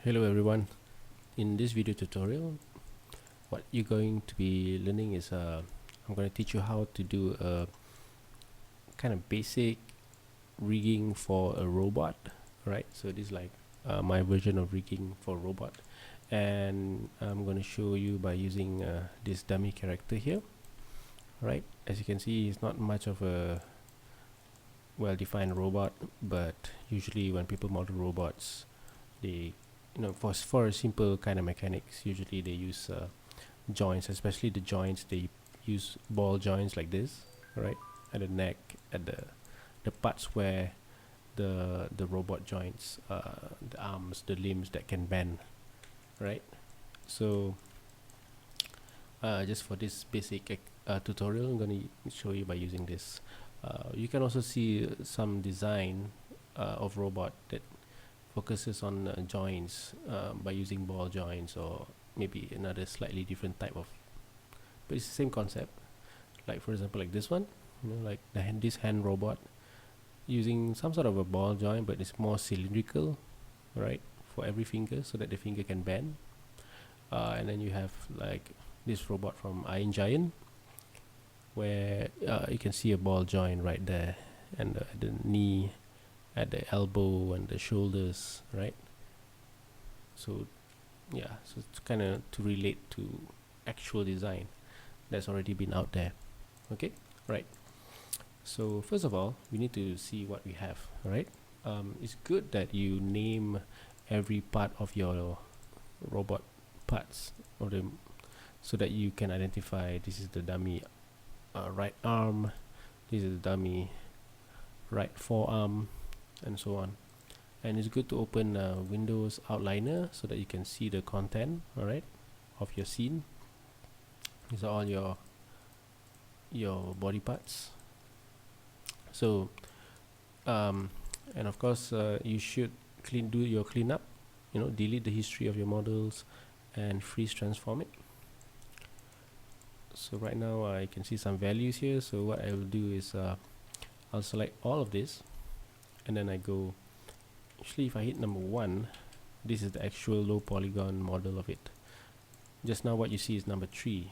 Hello everyone. In this video tutorial, what you're going to be learning is I'm going to teach you how to do a kind of basic rigging for a robot, right? So this is like my version of rigging for robot, and I'm going to show you by using this dummy character here, right? As you can see, it's not much of a well-defined robot, but usually when people model robots, they for a simple kind of mechanics, usually they use joints, especially the joints. They use ball joints like this, right, at the neck, at the parts where the robot joints, the arms, the limbs that can bend, right? So just for this basic tutorial, I'm going to show you by using this. You can also see some design of robot that focuses on joints by using ball joints, or maybe another slightly different type of, but it's the same concept. Like for example, like this one, like this hand robot using some sort of a ball joint, but it's more cylindrical, right, for every finger, so that the finger can bend. And then you have like this robot from Iron Giant, where you can see a ball joint right there, and the knee, at the elbow, and the shoulders, right? So yeah, so it's kind of to relate to actual design that's already been out there. Okay, right. So first of all, we need to see what we have, right? It's good that you name every part of your robot parts, or so that you can identify this is the dummy right arm, this is the dummy right forearm, and so on. And it's good to open Windows Outliner so that you can see the content, alright, of your scene. These are all your body parts. So and of course you should do your cleanup, delete the history of your models and freeze transform it. So right now I can see some values here, so what I will do is I'll select all of this, and then I go, actually if I hit number 1, this is the actual low polygon model of it. Just now what you see is number 3,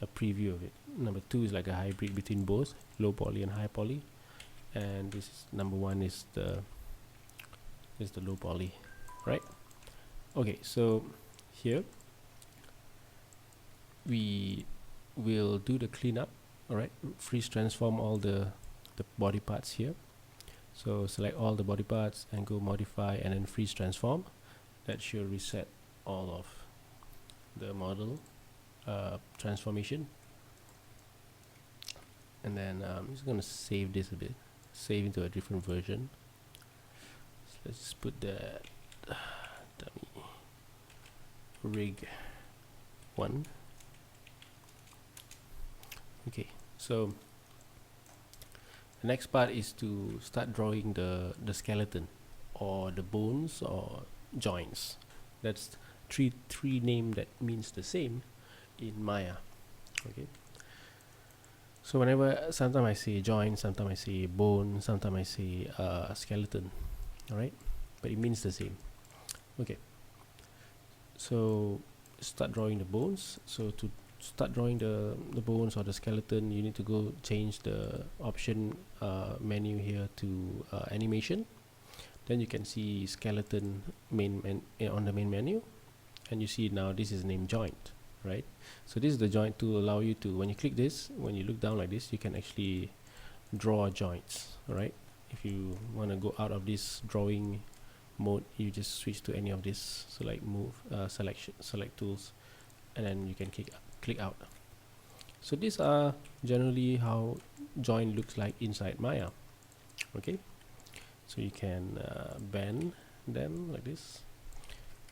a preview of it. Number 2 is like a hybrid between both low poly and high poly, and this is number 1 is the low poly, right? Okay, so here we will do the cleanup. Alright, freeze transform all the body parts here. So select all the body parts and go modify, and then freeze transform. That should reset all of the model transformation. And then I'm just going to save this a bit, save into a different version. So let's just put that dummy rig 1. Okay, so the next part is to start drawing the skeleton, or the bones, or joints. That's three name that means the same in Maya. Okay, so sometimes I say joint, sometimes I say bone, sometimes I say skeleton, alright, but it means the same. Okay, so start drawing the bones. So to start drawing the bones or the skeleton, you need to go change the option menu here to animation. Then you can see skeleton on the main menu, and you see now this is named joint, right? So this is the joint to allow you to, when you click this, when you look down like this, you can actually draw joints, right? If you want to go out of this drawing mode, you just switch to any of this. So like move, select tools, and then you can click out. So these are generally how joint looks like inside Maya. Okay, so you can bend them like this,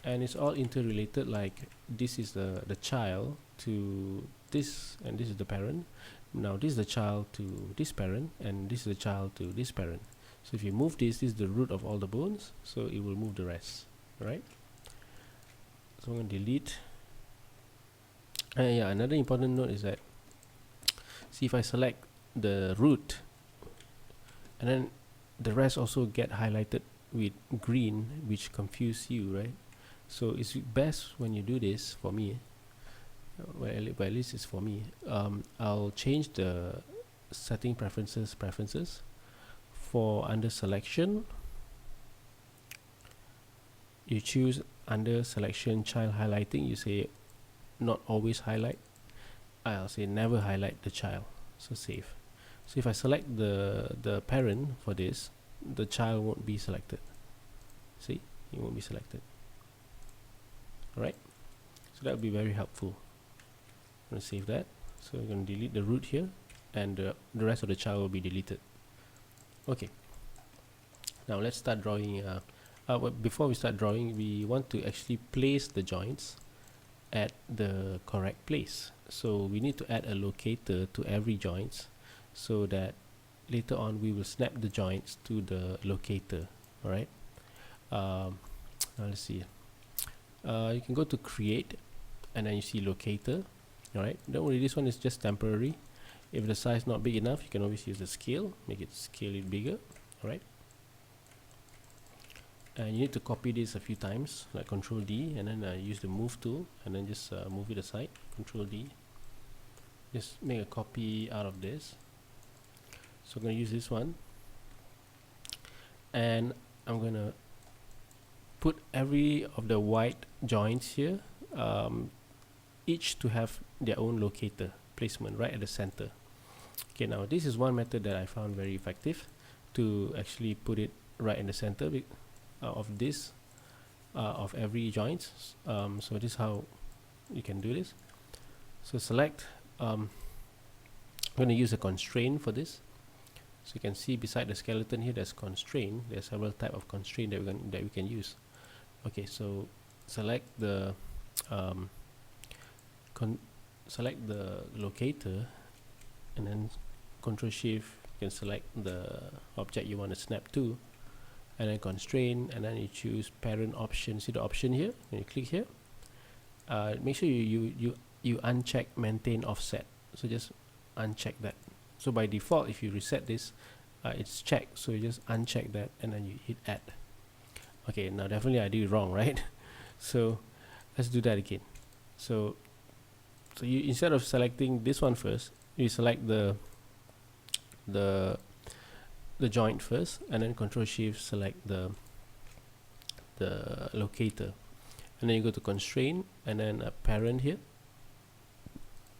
and it's all interrelated. Like this is the child to this, and this is the parent. Now this is the child to this parent, and this is the child to this parent. So if you move this is the root of all the bones, so it will move the rest, right? So I'm going to delete. Yeah, another important note is that, see, if I select the root, and then the rest also get highlighted with green, which confuse you, right? So it's best when you do this, for me, well, at least it's for me, I'll change the setting preferences for under selection. You choose under selection child highlighting, you say not always highlight. I'll say never highlight the child. So save. So if I select the parent for this, the child won't be selected. See, it won't be selected. Alright, so that would be very helpful. I'm going to save that. So we're going to delete the root here, and the rest of the child will be deleted. Okay, now let's start drawing. But before we start drawing, we want to actually place the joints at the correct place. So we need to add a locator to every joints, so that later on we will snap the joints to the locator. Alright, now let's see. You can go to create, and then you see locator. Alright, don't worry, this one is just temporary. If the size not big enough, you can always use the scale, make it scale it bigger. Alright, and you need to copy this a few times, like Control D, and then use the move tool, and then just move it aside. Control D, just make a copy out of this. So I'm going to use this one, and I'm going to put every of the white joints here, each to have their own locator placement right at the center. Okay, now this is one method that I found very effective, to actually put it right in the center of this of every joint. So this is how you can do this. So select, I'm going to use a constraint for this. So you can see beside the skeleton here, there's constraint. There's several type of constraint that we can use. Okay, so select the select the locator, and then Control Shift, you can select the object you want to snap to, and then constraint, and then you choose parent option. See the option here, and you click here. Make sure you uncheck maintain offset. So just uncheck that. So by default, if you reset this, it's checked. So you just uncheck that, and then you hit add. Okay, now definitely I did it wrong, right? So let's do that again. So you, instead of selecting this one first, you select the joint first, and then Control Shift select the locator, and then you go to constraint, and then a parent here,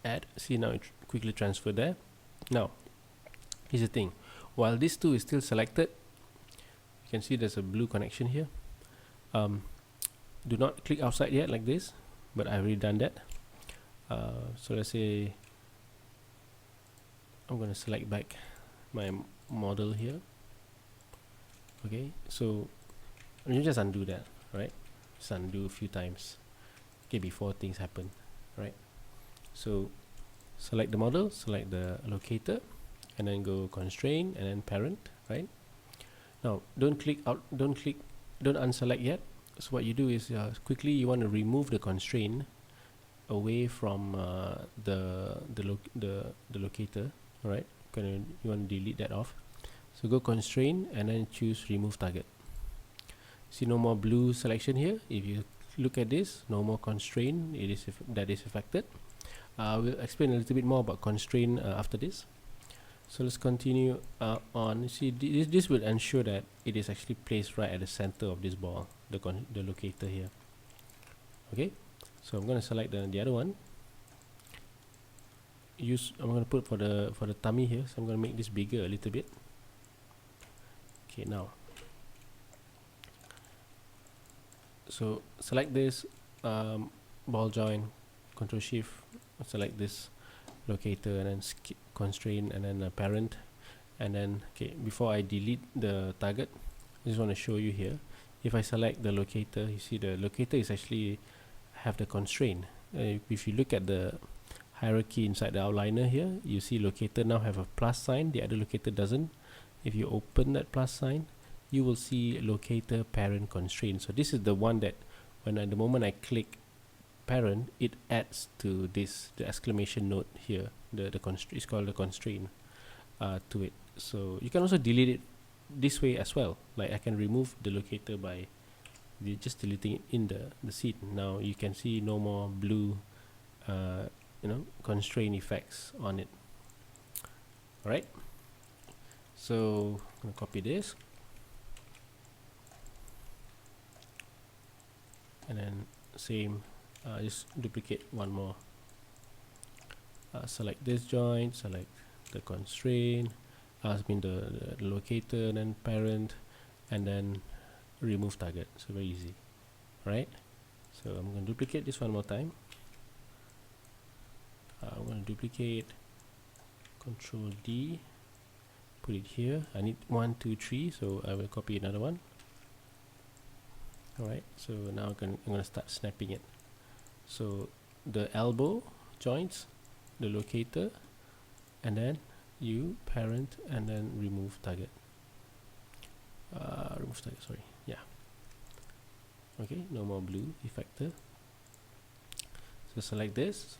add. See, now it quickly transfer there. Now here's the thing, while this two is still selected, you can see there's a blue connection here. Do not click outside yet like this, but I've already done that. So let's say I'm going to select back my model here. Okay, so you just undo that, right? Just undo a few times, okay, before things happen, right? So select the model, select the locator, and then go constraint, and then parent, right? Now don't click out, don't unselect yet. So what you do is quickly you want to remove the constraint away from the locator. All right, you want to delete that off. So go constraint, and then choose remove target. See, no more blue selection here. If you look at this, no more constraint. It is that is affected. We'll explain a little bit more about constraint after this. So let's continue on. See, this will ensure that it is actually placed right at the center of this ball, the locator here. Okay, so I'm going to select the other one. I'm going to put for the tummy here, so I'm going to make this bigger a little bit. Okay, now so select this ball joint, Control Shift, select this locator, and then constraint, and then parent, and then okay, before I delete the target, I just want to show you here. If I select the locator, you see the locator is actually have the constraint. If you look at the hierarchy inside the outliner here, you see locator now have a plus sign, the other locator doesn't. If you open that plus sign, you will see locator parent constraint. So this is the one that when at the moment I click parent, it adds to this, the exclamation note here, the constraint is called the constraint to it. So you can also delete it this way as well. Like I can remove the locator by We're just deleting it in the scene. Now you can see no more blue constraint effects on it. Alright, so I'm gonna copy this and then same, just duplicate one more. Select this joint, select the constraint, the locator, and then parent, and then remove target. So very easy, right? So I'm going to duplicate this one more time. I'm going to duplicate, Control D, put it here. I need 1, 2, 3, so I will copy another one. Alright, so now I'm going to start snapping it. So the elbow joints, the locator, and then parent, and then remove target. Sorry, yeah. Okay, no more blue effector. So select this,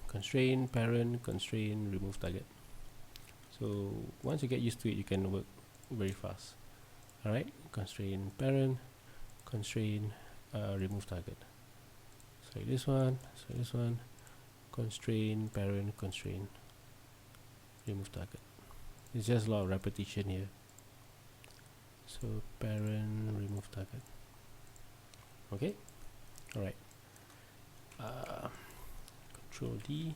constraint, parent, constraint, remove target. So once you get used to it, you can work very fast. Alright, constraint, parent, constraint, remove target. Select this one, constraint, parent, constraint, remove target. It's just a lot of repetition here. So parent, remove target. Okay, alright. Control D,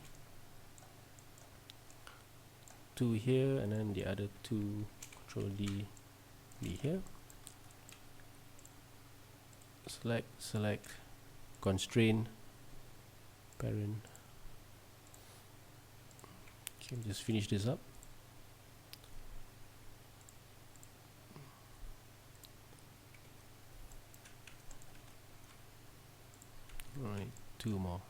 2 here, and then the other 2, Control D, be here. Select constraint, parent. Okay, just finish this up. Alright, 2 more.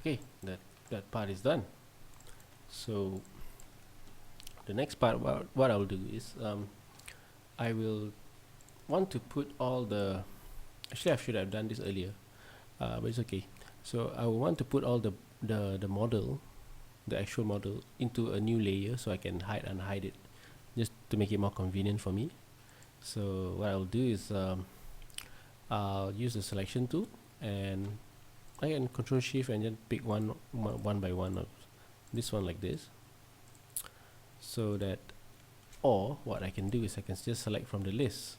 Okay, that part is done. So the next part, what I will do is I will want to put all the, actually I should have done this earlier, but it's okay. So I will want to put all the model, the actual model, into a new layer so I can hide and hide it, just to make it more convenient for me. So what I'll do is I'll use the selection tool, and I can Control Shift and then pick one by one of this one like this. So that, or what I can do is I can just select from the list.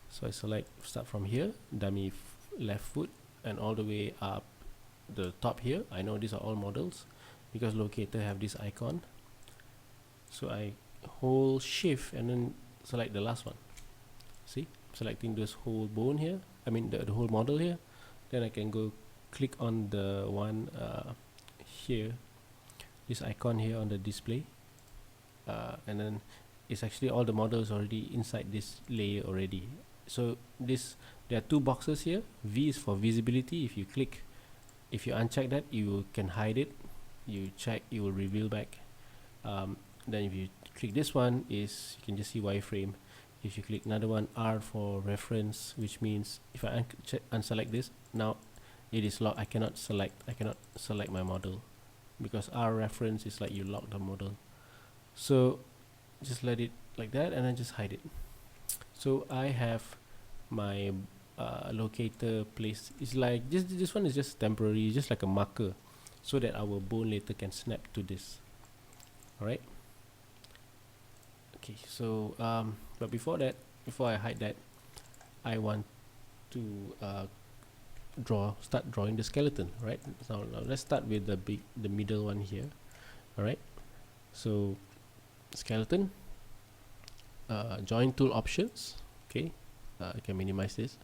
So I start from here, dummy left foot, and all the way up the top here. I know these are all models because Locator have this icon. So I hold Shift and then select the last one. See, selecting this whole bone here, the whole model here. Then I can go click on the one here, this icon here on the display, and then it's actually all the models already inside this layer already. So there are 2 boxes here. V is for visibility. If you uncheck that, you can hide it. You check, it will reveal back. Then if you click this one, you can just see wireframe. If you click another one, R for reference, which means if I unselect this, now it is locked. I cannot select my model, because R reference is like you lock the model. So just let it like that, and then just hide it. So I have my locator placed. It's like this one is just temporary, just like a marker, so that our bone later can snap to this. Alright. Okay, so but before I hide that, I want to start drawing the skeleton, right? So now let's start with the middle one here. Alright, so skeleton, join tool options. Okay, I can minimize this.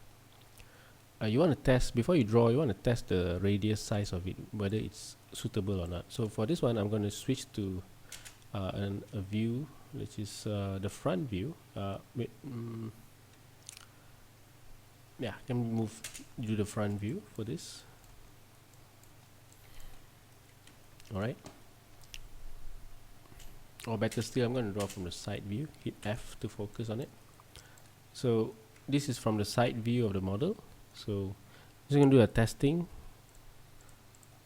You want to test, before you draw, you want to test the radius size of it, whether it's suitable or not. So for this one, I'm going to switch to a view, which is the front view. yeah, I can do the front view for this. All right, or better still, I'm going to draw from the side view. Hit F to focus on it. So this is from the side view of the model. So just going to do a testing.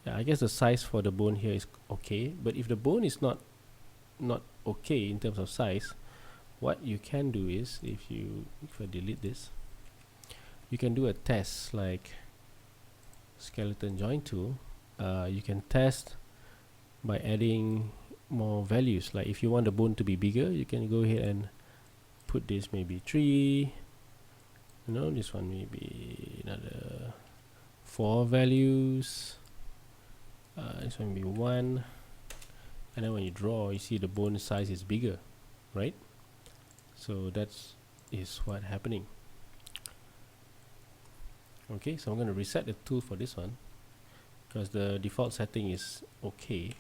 Yeah, I guess the size for the bone here is okay, but if the bone is not okay in terms of size, what you can do is, if I delete this, you can do a test like skeleton joint tool. You can test by adding more values. Like if you want the bone to be bigger, you can go ahead and put this maybe 3, you know, this one maybe another 4 values, this one maybe 1, and then when you draw, you see the bone size is bigger, right? So that's what happening. Okay, so I'm going to reset the tool for this one because the default setting is okay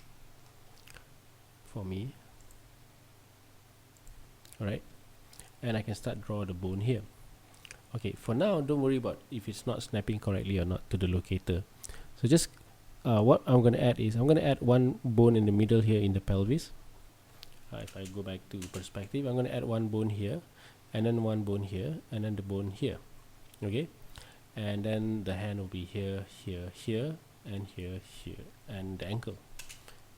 for me. Alright, and I can start draw the bone here. Okay, for now, don't worry about if it's not snapping correctly or not to the locator. So just what I'm going to add is, I'm going to add one bone in the middle here in the pelvis. If I go back to perspective, I'm going to add one bone here, and then one bone here, and then the bone here. Okay, and then the hand will be here, here, here, and here, here, and the ankle.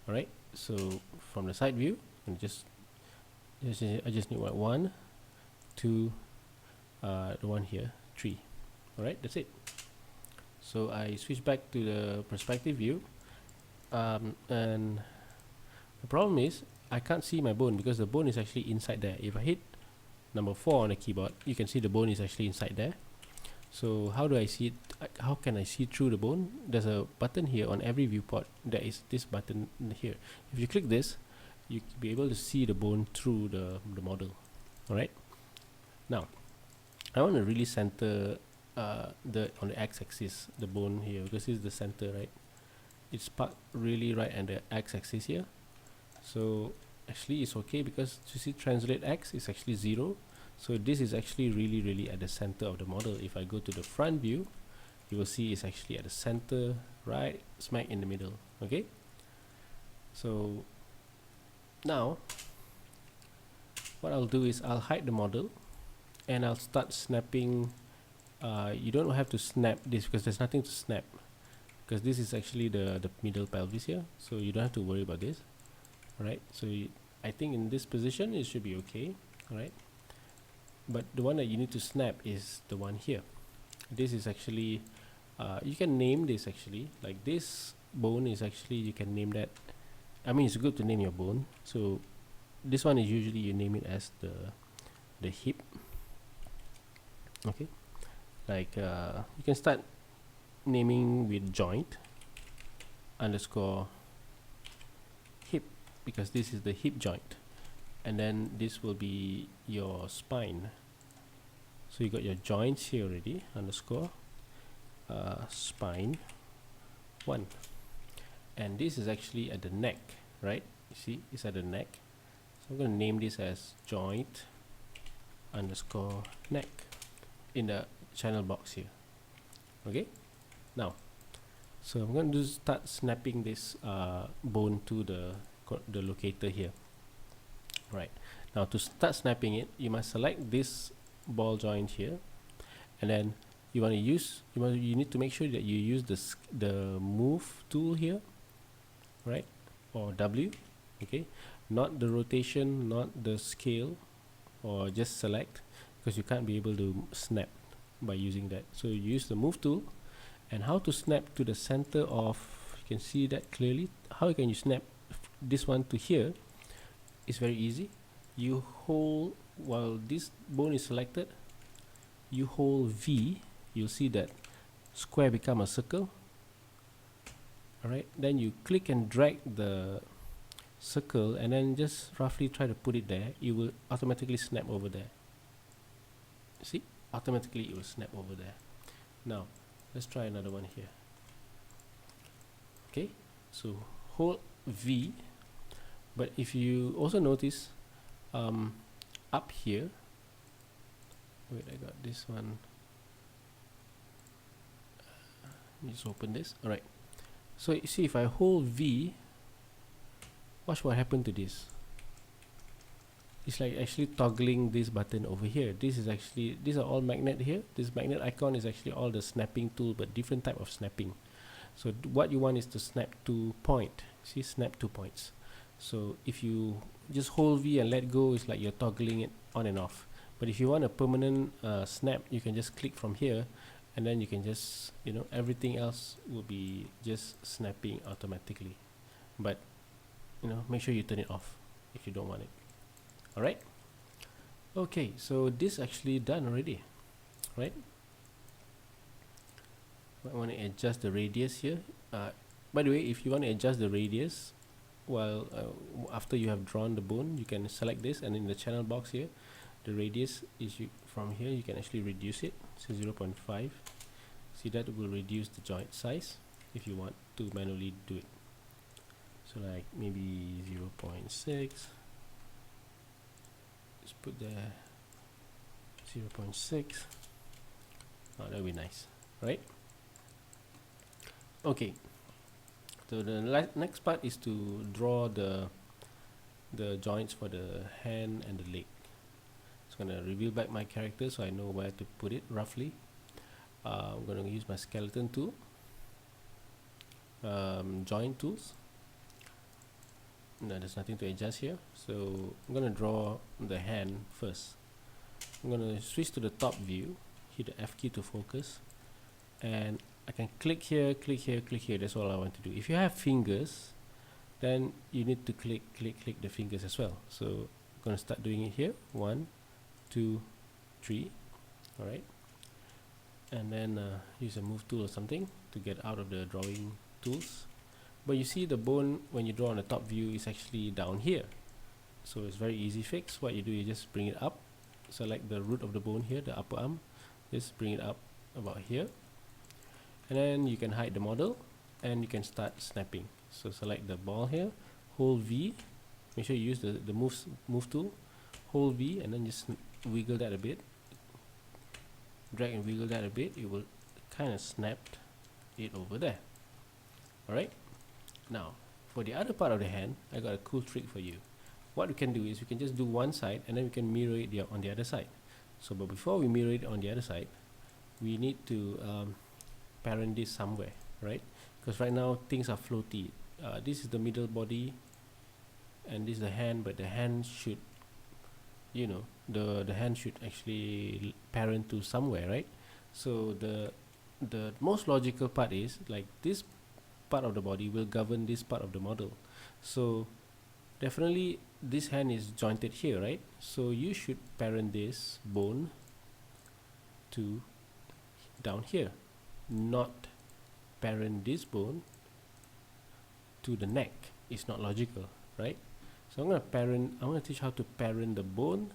Alright, so from the side view, I just need what, 1, 2, the one here, 3. Alright, that's it. So I switch back to the perspective view, and the problem is I can't see my bone because the bone is actually inside there. If I hit number 4 on the keyboard, you can see the bone is actually inside there. So how do I see it? How can I see through the bone? There's a button here on every viewport. There is this button here. If you click this, you'll be able to see the bone through the model. Alright, now I want to really center on the x-axis the bone here, because this is the center, right? It's parked really right at the x-axis here. So actually it's okay because you see translate x is actually 0. So this is actually really at the center of the model. If I go to the front view, you will see it's actually at the center, right smack in the middle. Okay, so now what I'll do is I'll hide the model and I'll start snapping. You don't have to snap this because there's nothing to snap, because this is actually the middle pelvis here, so you don't have to worry about this. Alright, so I think in this position it should be okay. Alright, but the one that you need to snap is the one here. This is actually you can name this actually, like this bone is actually, you can name that. I mean, it's good to name your bone. So this one is usually you name it as the hip. Okay, like you can start naming with joint underscore hip, because this is the hip joint, and then this will be your spine. So you got your joints here already, underscore spine 1, and this is actually at the neck, right? You see it's at the neck, so I'm going to name this as joint underscore neck in the channel box here. Okay, now so I'm going to start snapping this bone to the locator here. Right, now to start snapping it, you must select this ball joint here, and then you want to use, you need to make sure that you use the move tool here, right, or W. Okay, not the rotation, not the scale, or just select, because you can't be able to snap by using that. So you use the move tool. And how to snap to the center of, you can see that clearly. How can you snap this one to here? It's very easy. You hold, while this bone is selected, you hold V, you'll see that square become a circle. Alright, then you click and drag the circle and then just roughly try to put it there. It will automatically snap over there. See, automatically it will snap over there. Now let's try another one here. Okay, so hold V, but if you also notice up here, wait, I got this one. Just open this. Alright, so you see, if I hold V, watch what happened to this. It's like actually toggling this button over here. This is actually, these are all magnet here. This magnet icon is actually all the snapping tool, but different type of snapping. So what you want is to snap to point. See, snap to points. So if you just hold V and let go, it's like you're toggling it on and off. But if you want a permanent snap, you can just click from here, and then you can just, you know, everything else will be just snapping automatically. But you know, make sure you turn it off if you don't want it. Alright, okay, so this actually done already, right? I want to adjust the radius here. By the way, if you want to adjust the radius while after you have drawn the bone, you can select this, and in the channel box here, the radius is from here you can actually reduce it. So 0.5. See, that will reduce the joint size if you want to manually do it. So like maybe 0.6. Let's put there 0.6. Oh, that would be nice, right? Okay, so the next part is to draw the joints for the hand and the leg. So I'm going to reveal back my character so I know where to put it roughly. I'm going to use my skeleton tool, joint tools. No, there's nothing to adjust here, so I'm going to draw the hand first. I'm going to switch to the top view, hit the F key to focus, and I can click here, click here, click here. That's all I want to do. If you have fingers, then you need to click the fingers as well. So I'm going to start doing it here. 1, 2, 3. Alright, and then use a move tool or something to get out of the drawing tools. But you see the bone when you draw on the top view is actually down here, so it's very easy fix. What you do, you just bring it up, select the root of the bone here, the upper arm, just bring it up about here, and then you can hide the model and you can start snapping. So select the ball here, hold V, make sure you use the move tool, hold V, and then just wiggle that a bit, drag and wiggle that a bit. It will kind of snap it over there. Alright, now for the other part of the hand, I got a cool trick for you. What we can do is we can just do one side and then we can mirror it on the other side. So but before we mirror it on the other side, we need to parent this somewhere, right? Because right now things are floaty. This is the middle body and this is the hand, but the hand should, you know, the hand should actually parent to somewhere, right? So the most logical part is like this part of the body will govern this part of the model. So definitely this hand is jointed here, right? So you should parent this bone to down here, not parent this bone to the neck. It's not logical, right? So I'm going to teach how to parent the bone.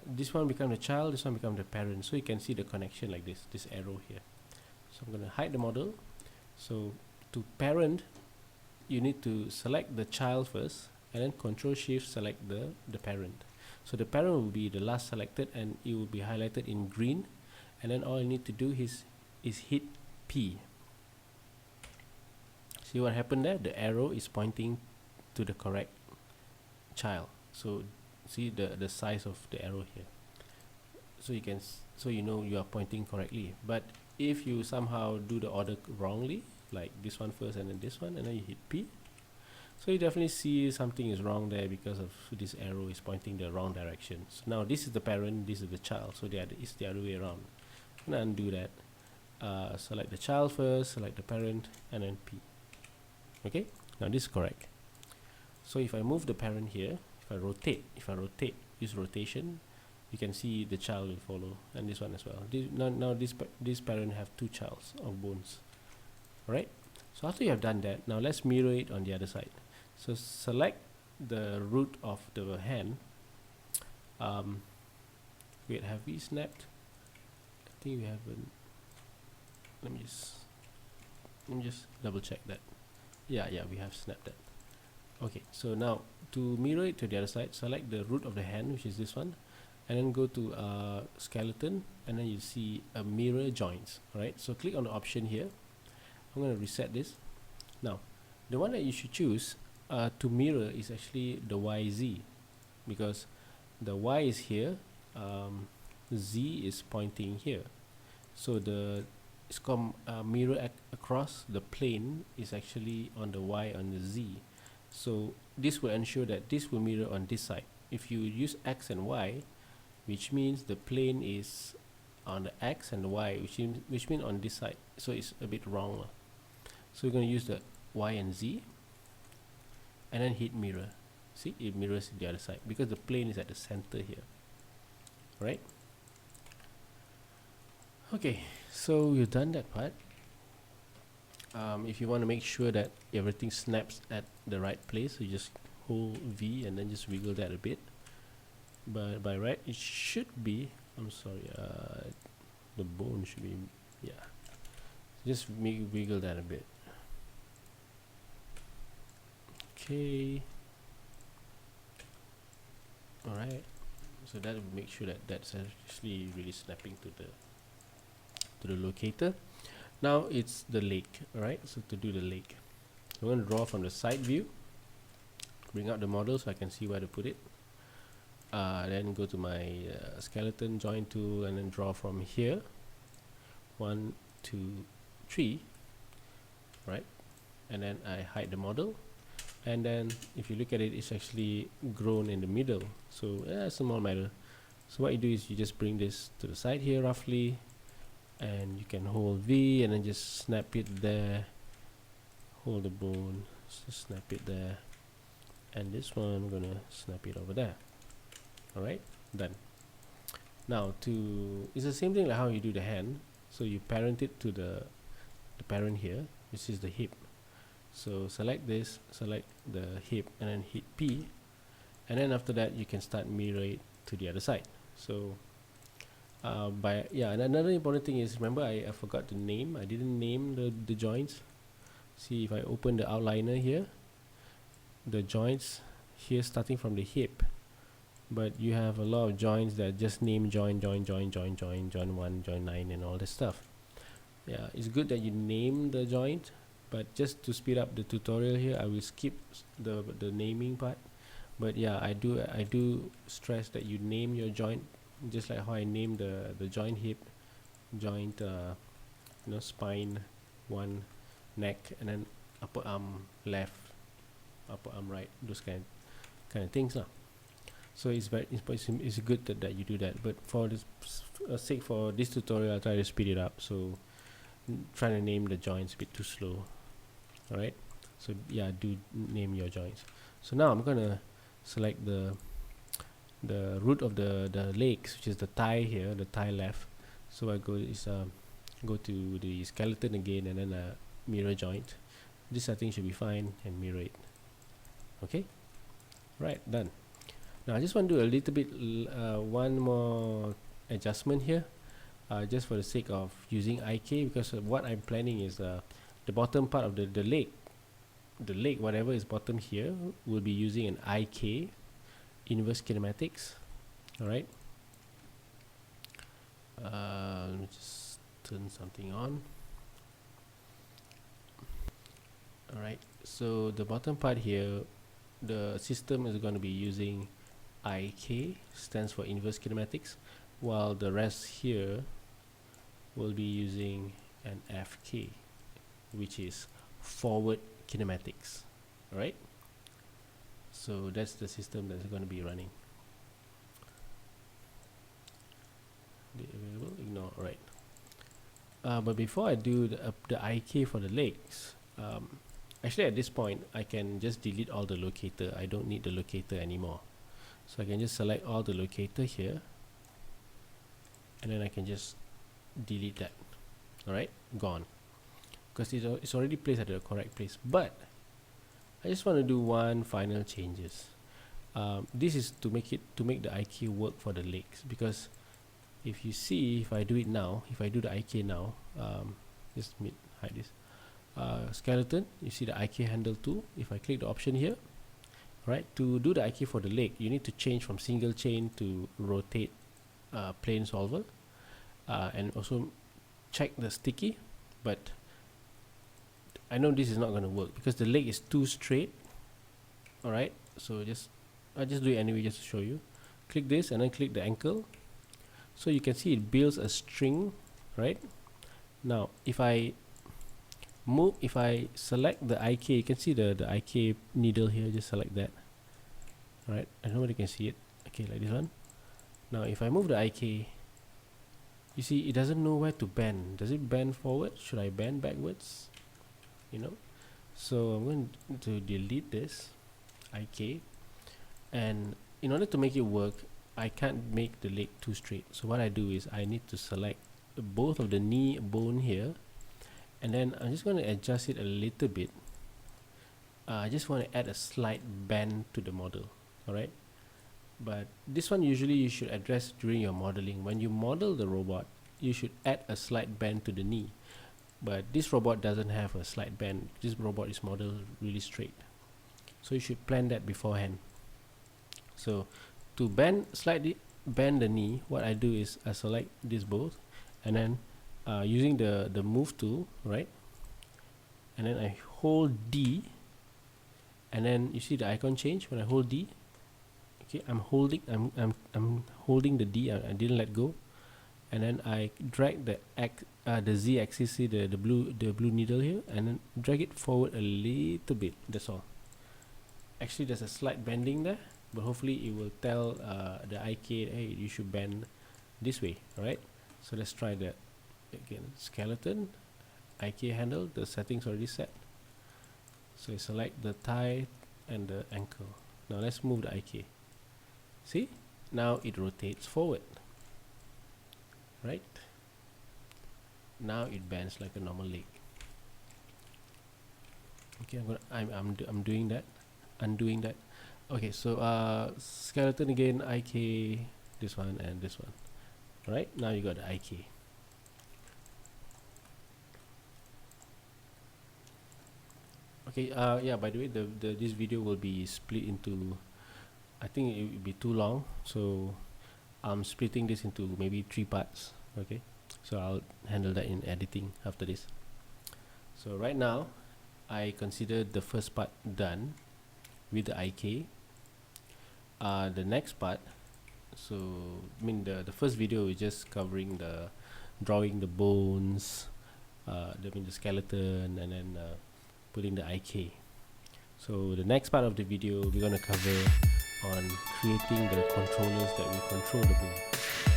This one become the child, this one become the parent. So you can see the connection like this arrow here. So I'm going to hide the model. So to parent, you need to select the child first, and then Control Shift select the parent. So the parent will be the last selected, and it will be highlighted in green. And then all you need to do is hit P. See what happened there? The arrow is pointing to the correct child. So see the size of the arrow here. So you can so you know you are pointing correctly. But if you somehow do the order wrongly, like this one first and then this one, and then you hit P, so you definitely see something is wrong there because of this arrow is pointing the wrong direction. So now this is the parent, this is the child, so it's the other way around. I'm gonna undo that. Select the child first, select the parent, and then P. Okay, now this is correct. So if I move the parent here, if I rotate, use rotation, you can see the child will follow, and this one as well. Now this parent have two childs of bones. Alright, so after you have done that, now let's mirror it on the other side. So select the root of the hand. Wait, have we snapped? I think we haven't. Let me just double check that. Yeah, we have snapped that. Okay, so now to mirror it to the other side, select the root of the hand, which is this one, and then go to skeleton, and then you see a mirror joints. Alright, so click on the option here. I'm going to reset this. Now the one that you should choose to mirror is actually the YZ, because the Y is here, Z is pointing here, so the it's called mirror across the plane is actually on the Y on the Z. So this will ensure that this will mirror on this side. If you use X and Y, which means the plane is on the X and the Y, which means on this side, so it's a bit wrong. So we're going to use the Y and Z and then hit mirror. See, it mirrors the other side because the plane is at the center here, right? Okay, so we've done that part. If you want to make sure that everything snaps at the right place, you just hold V and then just wiggle that a bit. But by right, it should be, I'm sorry, the bone should be, yeah. Just wiggle that a bit. Okay. Alright. So that will make sure that that's actually really snapping to the locator. Now it's the lake. Alright, so to do the lake, I'm going to draw from the side view, bring out the model so I can see where to put it. Then go to my skeleton join tool and then draw from here. 1, 2, 3, right? And then I hide the model, and then if you look at it, it's actually grown in the middle, so it's a small matter. So what you do is you just bring this to the side here roughly, and you can hold V and then just snap it there, hold the bone, just snap it there, and this one I'm gonna snap it over there. Alright, done. Now it's the same thing like how you do the hand. So you parent it to the parent here, which is the hip. So select this, select the hip, and then hit P, and then after that you can start mirror it to the other side. So and another important thing is, remember I forgot to name. I didn't name the joints. See, if I open the outliner here, the joints here starting from the hip, but you have a lot of joints that just name join 1, join 9, and all this stuff. Yeah, it's good that you name the joint, but just to speed up the tutorial here, I will skip the naming part. But yeah, I do stress that you name your joint, just like how I named the joint hip, joint spine 1, neck, and then upper arm left, upper arm right, those kind of things lah. So it's good that you do that. But for this sake for this tutorial, I'll try to speed it up. So trying to name the joints a bit too slow. Alright, so yeah, do name your joints. So now I'm gonna select the root of the legs, which is the thigh here, the thigh left. So I go to the skeleton again, and then a mirror joint. This I think should be fine, and mirror it. Okay, right, done. Now I just want to do a little bit one more adjustment here, just for the sake of using IK, because what I'm planning is the bottom part of the leg, whatever is bottom here, will be using an IK, inverse kinematics. Alright, let me just turn something on. Alright, so the bottom part here, the system is going to be using IK, stands for inverse kinematics, while the rest here will be using an FK, which is forward kinematics. Alright, so that's the system that's going to be running. Available, ignore. Alright, but before I do the IK for the legs, actually at this point I can just delete all the locator. I don't need the locator anymore, so I can just select all the locator here, and then I can just delete that. Alright, gone, because it's already placed at the correct place. But I just want to do one final changes. This is to make the IK work for the legs, because if you see, if I do it now, if I do the IK now, just hide this skeleton, you see the IK handle tool. If I click the option here, right, to do the IK for the leg, you need to change from single chain to rotate plane solver, and also check the sticky. But I know this is not going to work because the leg is too straight. Alright, so I'll just do it anyway just to show you. Click this and then click the ankle. So you can see it builds a string, right? Now if I select the IK, you can see the IK needle here. Just select that. Alright, I don't know whether you can see it. Okay, like this one. Now if I move the IK, you see it doesn't know where to bend. Does it bend forward? Should I bend backwards? You know, so I'm going to delete this IK, and in order to make it work, I can't make the leg too straight. So what I do is I need to select both of the knee bone here, and then I'm just going to adjust it a little bit. I just want to add a slight bend to the model. Alright, but this one usually you should address during your modeling. When you model the robot, you should add a slight bend to the knee, but this robot doesn't have a slight bend. This robot is modeled really straight, so you should plan that beforehand. So to slightly bend the knee, what I do is I select this both, and then using the move tool, right, and then I hold D, and then you see the icon change when I hold D. Okay, I'm holding the D. I didn't let go, and then I drag the Z axis, see the blue needle here, and then drag it forward a little bit. That's all. Actually, there's a slight bending there, but hopefully it will tell the IK, hey, you should bend this way. Alright, so let's try that again. Skeleton, IK handle, the settings already set. So I select the thigh and the ankle. Now let's move the IK. See, now it rotates forward. Right, now it bends like a normal leg. Okay, I'm doing that, undoing that. Okay, so skeleton again, IK, this one and this one. Right, now you got the IK. Okay, yeah, by the way, this video will be split into, I think it will be too long, so I'm splitting this into maybe 3 parts. Okay, so I'll handle that in editing after this. So right now I consider the first part done with the IK. The next part, so I mean the first video is just covering the drawing the bones, the skeleton, and then putting the IK. So the next part of the video we're going to cover on creating the controllers that will control the bone.